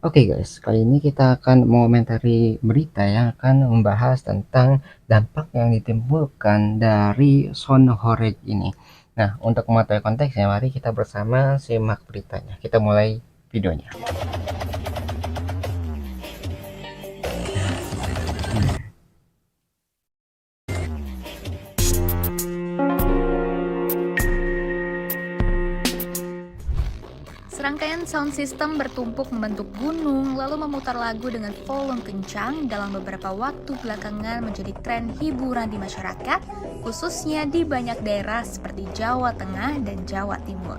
Oke guys, kali ini kita akan mengomentari berita yang akan membahas tentang dampak yang ditimbulkan dari sound horeg ini. Nah, untuk mengetahui konteksnya, mari kita bersama simak beritanya. Kita mulai videonya. Serangkaian sound system bertumpuk membentuk gunung, lalu memutar lagu dengan volume kencang dalam beberapa waktu belakangan menjadi tren hiburan di masyarakat, khususnya di banyak daerah seperti Jawa Tengah dan Jawa Timur.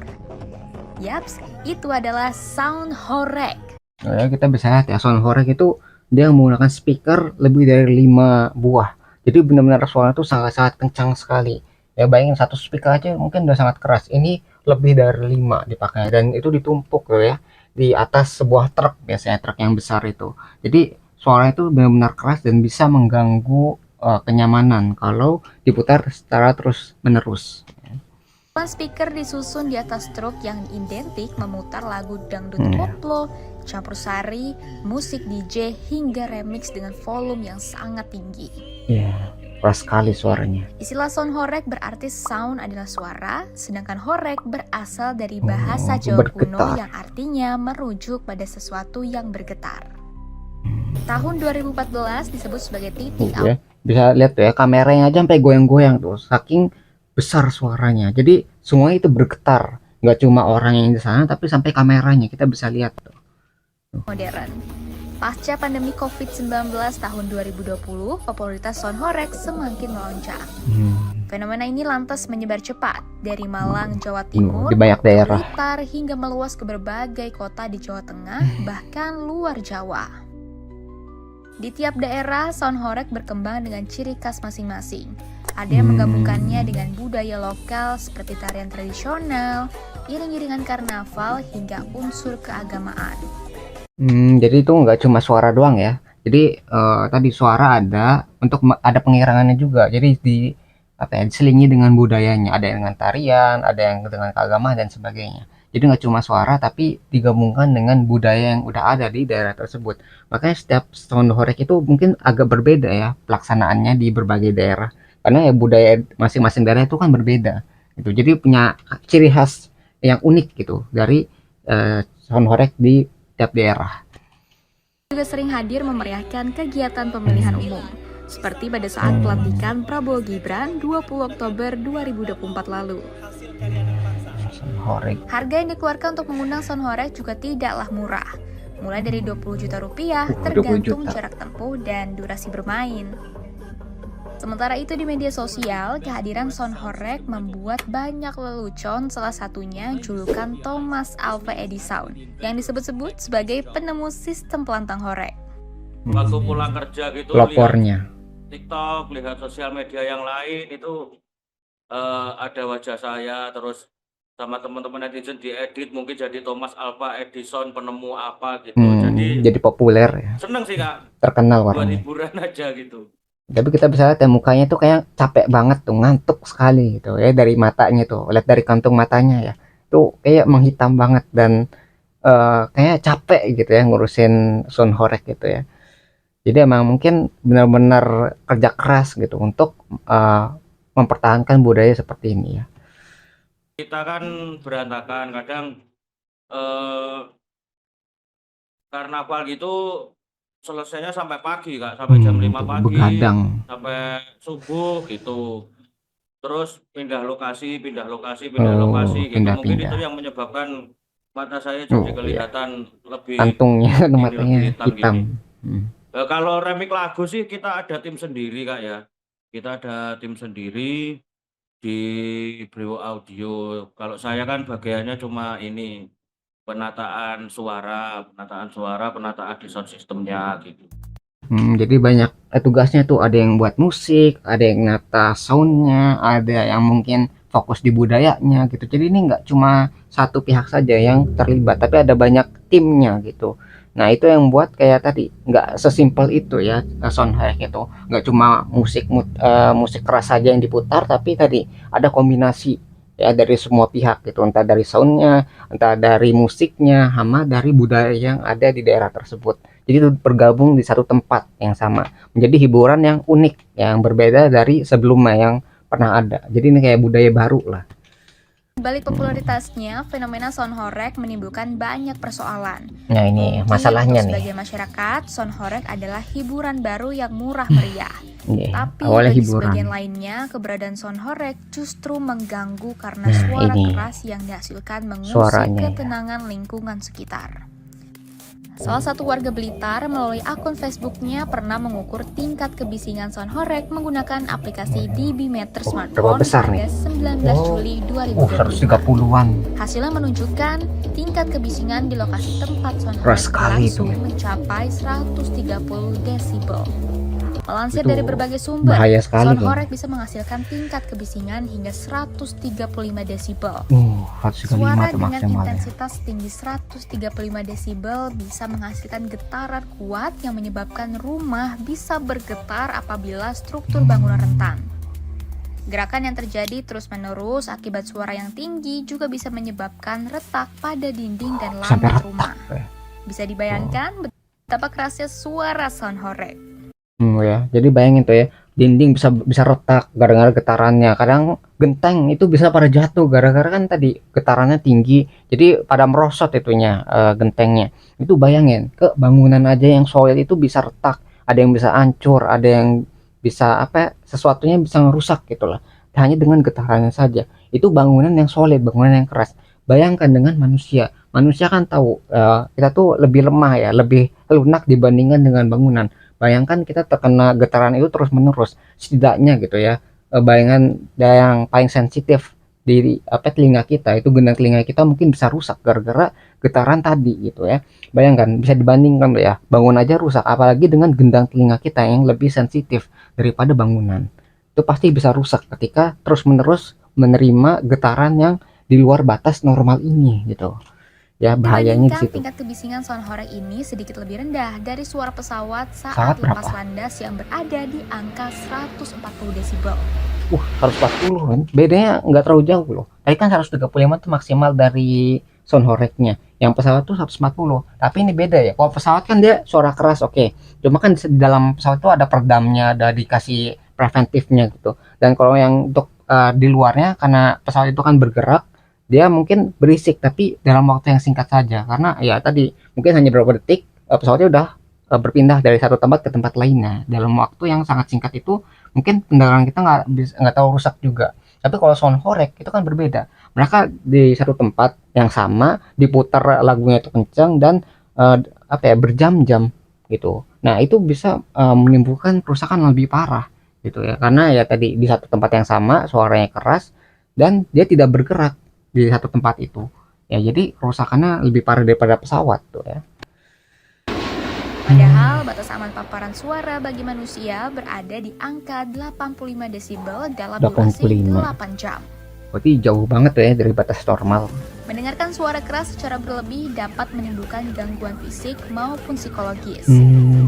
Yaps, itu adalah sound horeg. Nah, kita bisa lihat ya, sound horeg itu dia menggunakan speaker lebih dari 5 buah. Jadi benar-benar suara itu sangat-sangat kencang sekali. Ya bayangin satu speaker aja mungkin udah sangat keras. Ini lebih dari 5 dipakai dan itu ditumpuk loh ya di atas sebuah truk, biasanya truk yang besar itu. Jadi suara itu benar-benar keras dan bisa mengganggu kenyamanan kalau diputar secara terus-menerus. Speaker disusun di atas truk yang identik memutar lagu dangdut koplo, campur sari, musik DJ, hingga remix dengan volume yang sangat tinggi. Iya, keras sekali suaranya. Istilah sound horeg berarti sound adalah suara, sedangkan horeg berasal dari bahasa Jawa kuno yang artinya merujuk pada sesuatu yang bergetar. Tahun 2014 disebut sebagai titik ya. Bisa lihat tuh ya, kameranya aja sampai goyang-goyang tuh, saking besar suaranya. Jadi semuanya itu bergetar, nggak cuma orang yang di sana tapi sampai kameranya kita bisa lihat tuh. Modern. Pasca pandemi COVID-19 tahun 2020, popularitas sound horeg semakin melonjak. Fenomena ini lantas menyebar cepat dari Malang, Jawa Timur, di banyak daerah, Blitar, hingga meluas ke berbagai kota di Jawa Tengah, bahkan luar Jawa. Di tiap daerah, sound horeg berkembang dengan ciri khas masing-masing. Ada yang menggabungkannya dengan budaya lokal seperti tarian tradisional, iring-iringan karnaval, hingga unsur keagamaan. Jadi itu nggak cuma suara doang ya. Jadi tadi suara ada, untuk ada pengirangannya juga. Jadi diselingi dengan budayanya. Ada yang dengan tarian, ada yang dengan keagamaan dan sebagainya. Jadi nggak cuma suara tapi digabungkan dengan budaya yang udah ada di daerah tersebut. Makanya setiap sound horeg itu mungkin agak berbeda ya pelaksanaannya di berbagai daerah. Karena ya budaya masing-masing daerah itu kan berbeda. Gitu. Jadi punya ciri khas yang unik gitu dari sound horeg di tiap daerah. Juga sering hadir memeriahkan kegiatan pemilihan umum, seperti pada saat pelantikan Prabowo Gibran 20 Oktober 2024 lalu. Harga yang dikeluarkan untuk mengundang sound horeg juga tidaklah murah, mulai dari 20 juta rupiah tergantung jarak tempuh dan durasi bermain. Sementara itu di media sosial, kehadiran sound horeg membuat banyak lelucon, salah satunya julukan Thomas Alva Edison yang disebut-sebut sebagai penemu sistem pelantang horeg. Waktu pulang kerja gitu, Lapornya. lihat TikTok, lihat sosial media yang lain itu ada wajah saya terus sama teman-teman netizen diedit mungkin jadi Thomas Alva Edison penemu apa gitu. Jadi populer ya. Seneng sih Kak. Terkenal buat orangnya. Hiburan aja gitu. Tapi kita bisa lihat ya mukanya tuh kayak capek banget tuh, ngantuk sekali gitu ya dari matanya tuh. Lihat dari kantung matanya ya. Tuh kayak menghitam banget dan kayak capek gitu ya ngurusin sound horeg gitu ya. Jadi emang mungkin benar-benar kerja keras gitu untuk mempertahankan budaya seperti ini ya. Kita kan berantakan kadang karnaval gitu selesainya sampai pagi Kak, sampai jam 5 pagi, begadang sampai subuh gitu. Terus pindah lokasi gitu. Mungkin itu yang menyebabkan mata saya jadi kelihatan lebih kantungnya matanya hitam. Kalau remix lagu sih kita ada tim sendiri Kak ya. Kita ada tim sendiri di Breo Audio. Kalau saya kan bagiannya cuma ini penataan suara, penataan di sound systemnya gitu. Jadi banyak tugasnya tuh, ada yang buat musik, ada yang nata soundnya, ada yang mungkin fokus di budayanya gitu. Jadi ini nggak cuma satu pihak saja yang terlibat, tapi ada banyak timnya gitu. Nah itu yang buat kayak tadi nggak sesimpel itu ya sound horeg itu. Nggak cuma musik keras saja yang diputar, tapi tadi ada kombinasi ya dari semua pihak gitu, entah dari soundnya, entah dari musiknya, sama dari budaya yang ada di daerah tersebut. Jadi itu bergabung di satu tempat yang sama, menjadi hiburan yang unik, yang berbeda dari sebelumnya yang pernah ada. Jadi ini kayak budaya baru lah. Di balik popularitasnya, fenomena sound horeg menimbulkan banyak persoalan. Nah ini Mungkin masalahnya untuk nih. sebagian masyarakat, sound horeg adalah hiburan baru yang murah meriah. Tapi Awalnya bagi hiburan. sebagian lainnya, keberadaan sound horeg justru mengganggu karena Nah, suara ini keras yang dihasilkan mengusik suaranya ya. ketenangan lingkungan sekitar. Salah satu warga Blitar melalui akun Facebooknya pernah mengukur tingkat kebisingan sound horeg menggunakan aplikasi dBmeter berapa smartphone besar pada nih? 19 Juli 2025. 130-an. Hasilnya menunjukkan tingkat kebisingan di lokasi tempat sound Keras horeg sekali berlangsung itu. mencapai 130 desibel. Melansir Itu dari berbagai sumber, bahaya sekali sound tuh. horeg bisa menghasilkan tingkat kebisingan hingga 135 desibel. 135 Suara tuh dengan maksimalnya. intensitas tinggi 135 desibel bisa menghasilkan getaran kuat yang menyebabkan rumah bisa bergetar apabila struktur bangunan rentan. Gerakan yang terjadi terus-menerus akibat suara yang tinggi juga bisa menyebabkan retak pada dinding dan Sampai lantai retak rumah. ya. Bisa dibayangkan betapa kerasnya suara sound horeg. Ya. Jadi bayangin tuh ya, dinding bisa retak gara-gara getarannya. Kadang genteng itu bisa pada jatuh gara-gara kan tadi getarannya tinggi. Jadi pada merosot itunya gentengnya. Itu bayangin ke bangunan aja yang solid itu bisa retak, ada yang bisa hancur, ada yang bisa sesuatunya bisa ngerusak gitu lah. Hanya dengan getarannya saja. Itu bangunan yang solid, bangunan yang keras. Bayangkan dengan manusia. Manusia kan tahu kita tuh lebih lemah ya, lebih lunak dibandingkan dengan bangunan. Bayangkan kita terkena getaran itu terus-menerus, setidaknya gitu ya. Bayangan yang paling sensitif di telinga kita itu, gendang telinga kita mungkin bisa rusak gara-gara getaran tadi gitu ya. Bayangkan bisa dibandingkan ya, bangun aja rusak, apalagi dengan gendang telinga kita yang lebih sensitif daripada bangunan. Itu pasti bisa rusak ketika terus-menerus menerima getaran yang di luar batas normal ini gitu. Ya bahayanya di Dibandingkan situ. tingkat kebisingan sound horeg ini sedikit lebih rendah dari suara pesawat saat Pesawat lepas berapa? landas yang berada di angka 140 desibel. 140 kan. Bedanya nggak terlalu jauh loh. Tadi kan 135 tuh maksimal dari sound horegnya. Yang pesawat tuh 140. Tapi ini beda ya. Kalau pesawat kan dia suara keras oke. Cuma kan di dalam pesawat tuh ada peredamnya, ada dikasih preventifnya gitu. Dan kalau yang untuk di luarnya, karena pesawat itu kan bergerak, dia mungkin berisik tapi dalam waktu yang singkat saja. Karena ya tadi mungkin hanya beberapa detik pesawatnya udah berpindah dari satu tempat ke tempat lainnya dalam waktu yang sangat singkat. Itu mungkin kendaraan kita nggak tahu rusak juga. Tapi kalau sound horeg itu kan berbeda, mereka di satu tempat yang sama diputar lagunya itu kencang dan berjam-jam gitu. Nah itu bisa menimbulkan kerusakan lebih parah gitu ya, karena ya tadi di satu tempat yang sama suaranya keras dan dia tidak bergerak di satu tempat itu ya, jadi kerusakannya lebih parah daripada pesawat tuh ya. Padahal batas aman paparan suara bagi manusia berada di angka 85 desibel dalam durasi 85. 8 jam. Berarti jauh banget tuh ya dari batas normal. Mendengarkan suara keras secara berlebih dapat menimbulkan gangguan fisik maupun psikologis.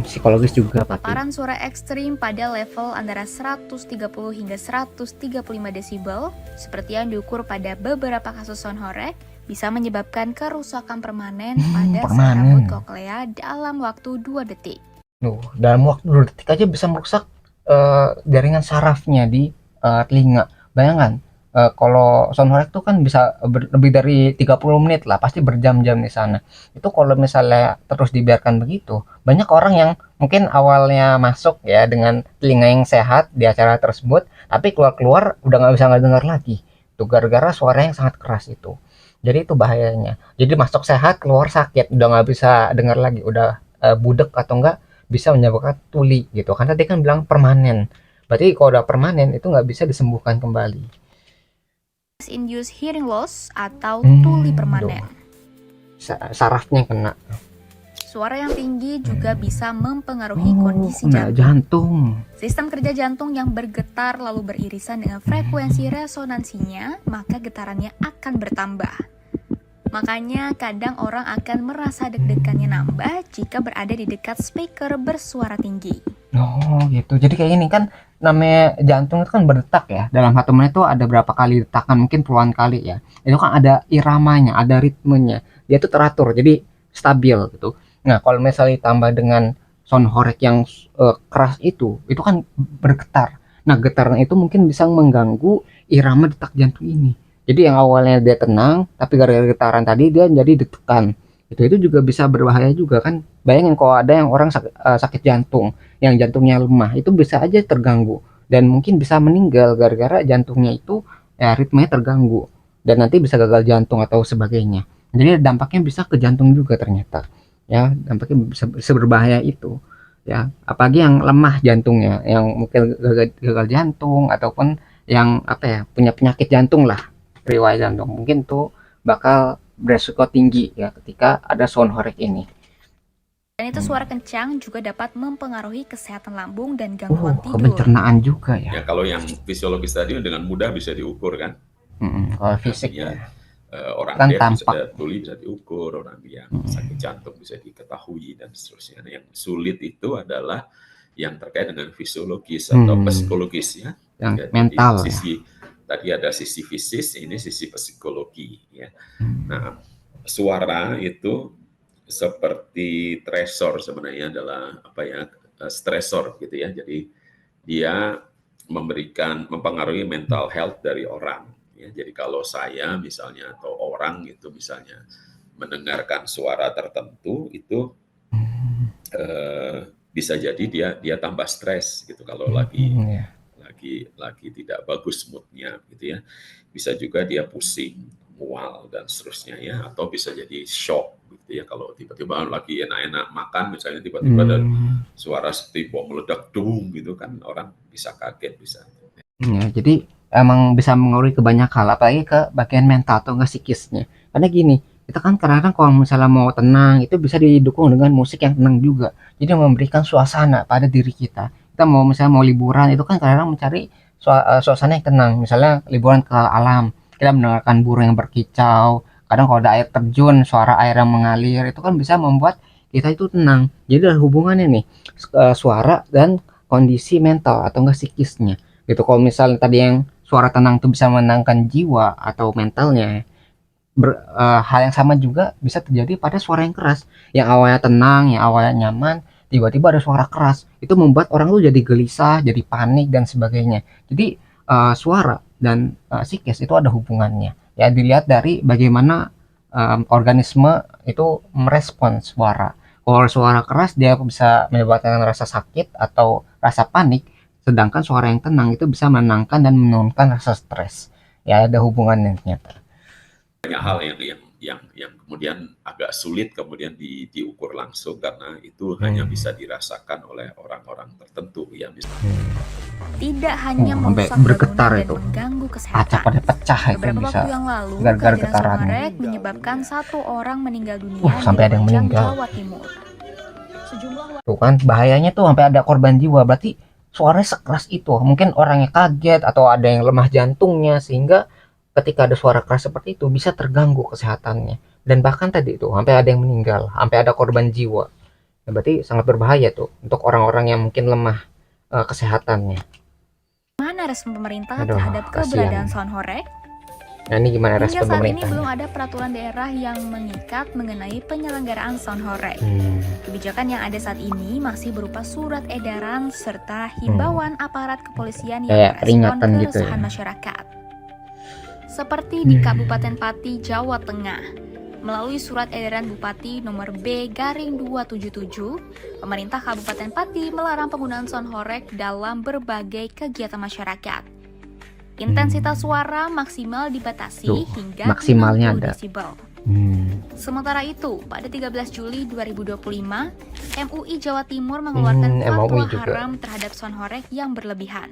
Psikologis juga berarti. Paparan suara ekstrim pada level antara 130 hingga 135 desibel, seperti yang diukur pada beberapa kasus sound horeg, bisa menyebabkan kerusakan permanen pada sel rambut koklea dalam waktu 2 detik. Dalam waktu 2 detik aja bisa merusak jaringan sarafnya di telinga. Bayangkan kalau sound horeg tuh kan bisa lebih dari 30 menit lah, pasti berjam-jam di sana. Itu kalau misalnya terus dibiarkan begitu, banyak orang yang mungkin awalnya masuk ya dengan telinga yang sehat di acara tersebut, tapi keluar-keluar udah nggak bisa dengar lagi. Itu gara-gara suara yang sangat keras itu. Jadi itu bahayanya. Jadi masuk sehat, keluar sakit, udah nggak bisa dengar lagi, udah budek atau enggak bisa menyebabkan tuli gitu. Karena dia kan bilang permanen. Berarti kalau udah permanen itu nggak bisa disembuhkan kembali. Induced hearing loss atau tuli permanen. Sarafnya kena. Suara yang tinggi juga bisa mempengaruhi kondisi jantung. Jantung. Sistem kerja jantung yang bergetar lalu beririsan dengan frekuensi resonansinya, maka getarannya akan bertambah. Makanya kadang orang akan merasa deg-degannya nambah jika berada di dekat speaker bersuara tinggi. Oh gitu. Jadi kayak ini kan namanya jantung itu kan berdetak ya. Dalam 1 menit itu ada berapa kali detakan, mungkin puluhan kali ya. Itu kan ada iramanya, ada ritmenya. Dia tuh teratur, jadi stabil gitu. Nah, kalau misalnya ditambah dengan sound horeg yang keras itu kan bergetar. Nah, getarnya itu mungkin bisa mengganggu irama detak jantung ini. Jadi yang awalnya dia tenang, tapi gara-gara getaran tadi dia jadi deg-degan. Itu juga bisa berbahaya juga kan. Bayangin kalau ada yang orang sakit jantung, yang jantungnya lemah, itu bisa aja terganggu dan mungkin bisa meninggal gara-gara jantungnya itu ya ritmenya terganggu dan nanti bisa gagal jantung atau sebagainya. Jadi dampaknya bisa ke jantung juga ternyata. Ya, dampaknya bisa berbahaya itu. Ya, apalagi yang lemah jantungnya, yang mungkin gagal jantung ataupun yang apa ya, punya penyakit jantung lah, riwayat jantung. Mungkin tuh bakal beresiko tinggi ya ketika ada sound horeg ini. Dan itu suara kencang juga dapat mempengaruhi kesehatan lambung dan gangguan Ke tidur. pencernaan juga ya. Ya kalau yang fisiologis tadi dengan mudah bisa diukur kan. Kalau fisik Artinya, ya. orang Kan deaf tampak. tuli bisa diukur, orang yang sakit jantung bisa diketahui dan seterusnya. Nah, yang sulit itu adalah yang terkait dengan fisiologis atau psikologis ya. Yang Jadi mental ya. tadi ada sisi fisik, ini sisi psikologi ya. Nah, suara itu seperti tresor sebenarnya adalah apa ya, stresor gitu ya. Jadi dia mempengaruhi mental health dari orang. Ya, jadi kalau saya misalnya atau orang itu misalnya mendengarkan suara tertentu itu bisa jadi dia tambah stres gitu kalau lagi tidak bagus moodnya gitu ya. Bisa juga dia pusing, mual dan seterusnya ya, atau bisa jadi shock gitu ya kalau tiba-tiba lagi enak-enak makan misalnya tiba-tiba ada suara seperti bom meledak dung gitu kan, orang bisa kaget bisa. Ya, jadi emang bisa mengaruhi ke banyak hal, apalagi ke bagian mental atau enggak psikisnya. Karena gini, kita kan kadang-kadang kalau misalnya mau tenang itu bisa didukung dengan musik yang tenang juga. Jadi memberikan suasana pada diri kita. Kita misalnya mau liburan itu kan kadang-kadang mencari suasana yang tenang. Misalnya liburan ke alam, kita mendengarkan burung yang berkicau. Kadang kalau ada air terjun, suara air yang mengalir itu kan bisa membuat kita itu tenang. Jadi ada hubungannya nih suara dan kondisi mental atau enggak psikisnya gitu. Kalau misalnya tadi yang suara tenang itu bisa menenangkan jiwa atau mentalnya, hal yang sama juga bisa terjadi pada suara yang keras. Yang awalnya tenang, yang awalnya nyaman, tiba-tiba ada suara keras, itu membuat orang tuh jadi gelisah, jadi panik dan sebagainya. Jadi suara dan psikis itu ada hubungannya. Ya dilihat dari bagaimana organisme itu merespons suara. Kalau suara keras dia bisa menyebabkan rasa sakit atau rasa panik. Sedangkan suara yang tenang itu bisa menenangkan dan menurunkan rasa stres. Ya ada hubungannya ternyata. Banyak hal yang kemudian agak sulit kemudian diukur langsung karena itu hanya bisa dirasakan oleh orang-orang tertentu ya. Tidak hanya sampai merusak bergetar bangunan itu. dan mengganggu Kaca kesehatan. pada pecah itu Beberapa bisa waktu yang lalu, gara-gara kehadiran getaran. sound horeg menyebabkan 1 orang meninggal dunia Sampai ada yang di Lumajang, meninggal. Jawa Timur. Tuh kan bahayanya tuh sampai ada korban jiwa. Berarti suaranya sekeras itu. Mungkin orangnya kaget atau ada yang lemah jantungnya sehingga ketika ada suara keras seperti itu bisa terganggu kesehatannya. Dan bahkan tadi itu sampai ada yang meninggal, sampai ada korban jiwa. Ya, berarti sangat berbahaya tuh untuk orang-orang yang mungkin lemah kesehatannya. Mana respon pemerintah Aduh, terhadap kasihan. keberadaan sound horeg? Nah ini gimana Hingga respon saat ini pemerintahnya? belum ada peraturan daerah yang mengikat mengenai penyelenggaraan sound horeg. Kebijakan yang ada saat ini masih berupa surat edaran serta himbauan aparat kepolisian yang Kayak merespon peringatan gitu keresahan ya. masyarakat. Seperti di Kabupaten Pati, Jawa Tengah. Melalui surat edaran Bupati nomor B/277, pemerintah Kabupaten Pati melarang penggunaan sound horeg dalam berbagai kegiatan masyarakat. Intensitas suara maksimal dibatasi Tuh, hingga maksimalnya 60 ada. desibel. Sementara itu, pada 13 Juli 2025, MUI Jawa Timur mengeluarkan fatwa MUI juga. haram terhadap sound horeg yang berlebihan,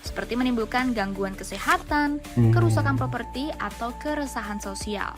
seperti menimbulkan gangguan kesehatan, kerusakan properti, atau keresahan sosial.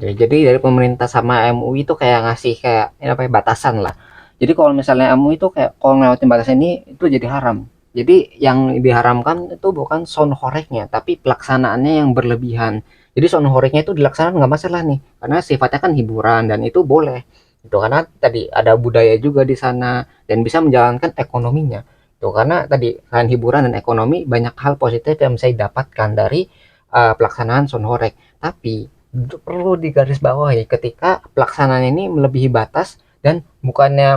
Jadi dari pemerintah sama MUI itu kayak ngasih kayak apa ya, batasan lah. Jadi kalau misalnya MUI itu kayak kalau ngelewatin batasan ini itu jadi haram. Jadi yang diharamkan itu bukan sound horegnya, tapi pelaksanaannya yang berlebihan. Jadi sound horegnya itu dilaksanakan nggak masalah nih, karena sifatnya kan hiburan dan itu boleh. Itu karena tadi ada budaya juga di sana dan bisa menjalankan ekonominya. Itu karena tadi selain hiburan dan ekonomi banyak hal positif yang bisa didapatkan dari pelaksanaan Sonhorek. Tapi perlu digarisbawahi ketika pelaksanaan ini melebihi batas dan bukannya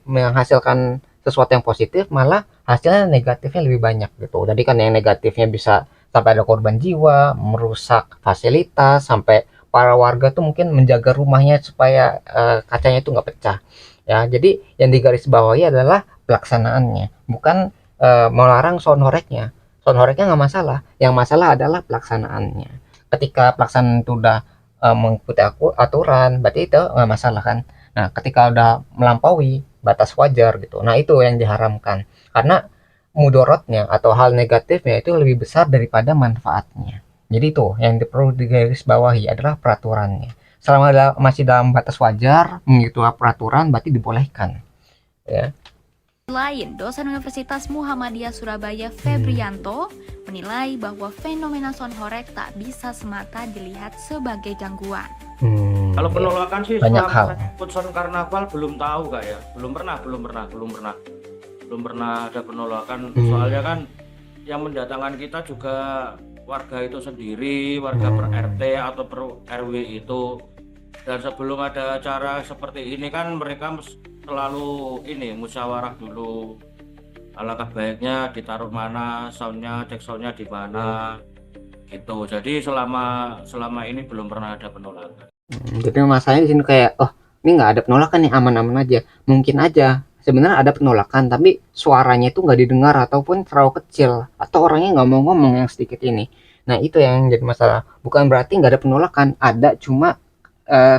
menghasilkan sesuatu yang positif, malah hasilnya negatifnya lebih banyak gitu. Jadi kan yang negatifnya bisa sampai ada korban jiwa, merusak fasilitas, sampai para warga tuh mungkin menjaga rumahnya supaya kacanya itu nggak pecah. Ya, jadi yang digarisbawahi adalah pelaksanaannya, bukan melarang soundhoreknya. Soundhoreknya nggak masalah, yang masalah adalah pelaksanaannya. Ketika pelaksanaan itu udah mengikuti aturan, berarti itu nggak masalah kan. Nah, ketika udah melampaui batas wajar gitu, nah itu yang diharamkan. Karena mudorotnya atau hal negatifnya itu lebih besar daripada manfaatnya. Jadi itu yang perlu digarisbawahi adalah peraturannya. Selama masih dalam batas wajar, mengikuti peraturan berarti dibolehkan. Ya. Lain, dosen Universitas Muhammadiyah Surabaya Febrianto menilai bahwa fenomena Sonhorek tak bisa semata dilihat sebagai gangguan. Kalau penolakan sih banyak selama hal. saya ikut Son Karnaval belum tahu Kak ya. Belum pernah ada penolakan. Soalnya kan yang mendatangkan kita juga warga itu sendiri, warga per RT atau per RW itu. Dan sebelum ada acara seperti ini kan mereka selalu ini musyawarah dulu. Alangkah baiknya ditaruh mana, cek soundnya di mana, gitu. Jadi selama ini belum pernah ada penolakan. Jadi masalahnya di sini kayak, oh ini nggak ada penolakan nih, aman-aman aja. Mungkin aja sebenarnya ada penolakan, tapi suaranya itu nggak didengar ataupun terlalu kecil, atau orangnya nggak mau ngomong yang sedikit ini. Nah itu yang jadi masalah. Bukan berarti nggak ada penolakan, ada, cuma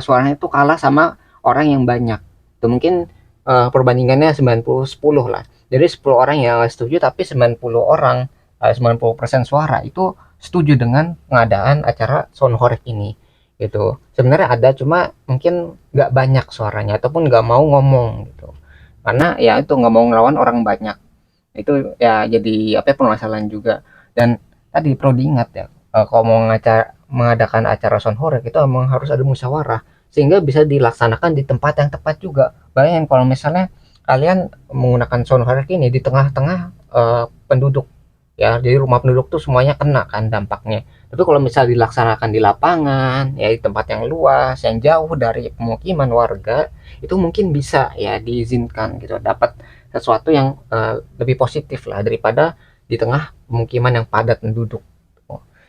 suaranya itu kalah sama orang yang banyak. Itu mungkin perbandingannya 90-10 lah. Jadi 10 orang yang setuju, tapi 90 orang, 90% suara itu setuju dengan pengadaan acara Sonhorek ini. Gitu. Sebenarnya ada, cuma mungkin nggak banyak suaranya ataupun nggak mau ngomong gitu. Karena ya itu nggak mau ngelawan orang banyak. Itu ya jadi permasalahan juga. Dan tadi perlu diingat ya, kalau mau mengadakan acara Sonhorek itu emang harus ada musyawarah sehingga bisa dilaksanakan di tempat yang tepat juga. Bayangin kalau misalnya kalian menggunakan Sonhorek ini di tengah-tengah penduduk, ya jadi rumah penduduk tuh semuanya kena kan dampaknya. Tapi kalau misal dilaksanakan di lapangan, ya di tempat yang luas, yang jauh dari pemukiman warga, itu mungkin bisa ya diizinkan gitu, dapat sesuatu yang lebih positif lah daripada di tengah pemukiman yang padat penduduk.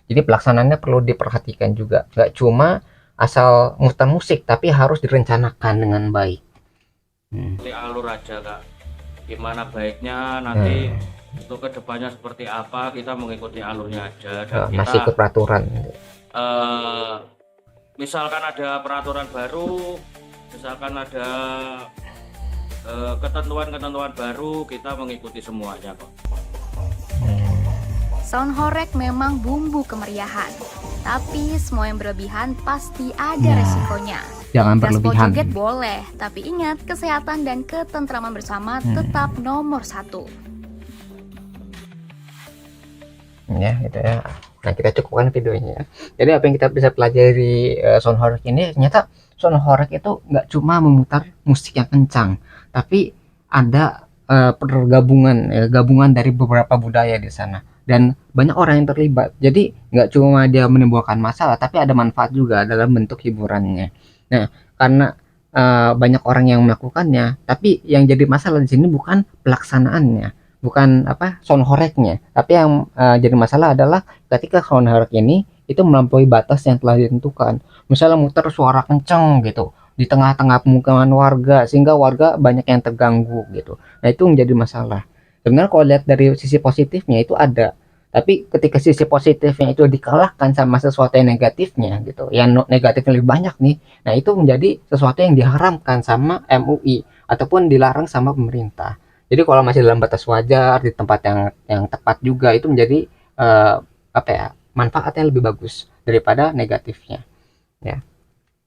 Jadi pelaksanaannya perlu diperhatikan juga, nggak cuma asal muter musik, tapi harus direncanakan dengan baik. Seperti alur aja Kak, gimana baiknya nanti untuk kedepannya seperti apa, kita mengikuti alurnya aja. Dan kita masih ikut peraturan. Misalkan ada peraturan baru, misalkan ada ketentuan-ketentuan baru, kita mengikuti semuanya kok. Sonhorek memang bumbu kemeriahan, tapi semua yang berlebihan pasti ada resikonya. Jangan berlebihan. Joget boleh, tapi ingat kesehatan dan ketentraman bersama tetap nomor 1. Ya gitu ya. Nah kita cukupkan videonya. Jadi apa yang kita bisa pelajari Sonhorek ini, ternyata Sonhorek itu nggak cuma memutar musik yang kencang, tapi ada gabungan dari beberapa budaya di sana dan banyak orang yang terlibat. Jadi nggak cuma dia menimbulkan masalah, tapi ada manfaat juga dalam bentuk hiburannya. Nah karena banyak orang yang melakukannya, tapi yang jadi masalah di sini bukan pelaksanaannya, bukan Sonhoreknya, tapi yang jadi masalah adalah ketika Sonhorek ini itu melampaui batas yang telah ditentukan. Misalnya muter suara kenceng gitu di tengah-tengah pemukiman warga sehingga warga banyak yang terganggu gitu. Nah itu menjadi masalah. Sebenarnya kalau lihat dari sisi positifnya itu ada, tapi ketika sisi positifnya itu dikalahkan sama sesuatu yang negatifnya gitu, yang negatifnya lebih banyak nih, nah itu menjadi sesuatu yang diharamkan sama MUI ataupun dilarang sama pemerintah. Jadi kalau masih dalam batas wajar di tempat yang tepat juga, itu menjadi manfaatnya lebih bagus daripada negatifnya ya.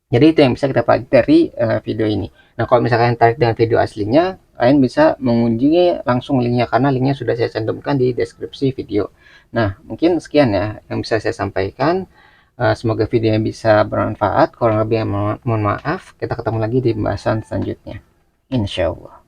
Jadi itu yang bisa kita pelajari dari video ini. Nah kalau misalkan tertarik dengan video aslinya, kalian bisa mengunjungi langsung linknya, karena linknya sudah saya cantumkan di deskripsi video. Nah mungkin sekian ya yang bisa saya sampaikan. Semoga videonya bisa bermanfaat. Kalau lebih mohon maaf. Kita ketemu lagi di pembahasan selanjutnya. Insya Allah.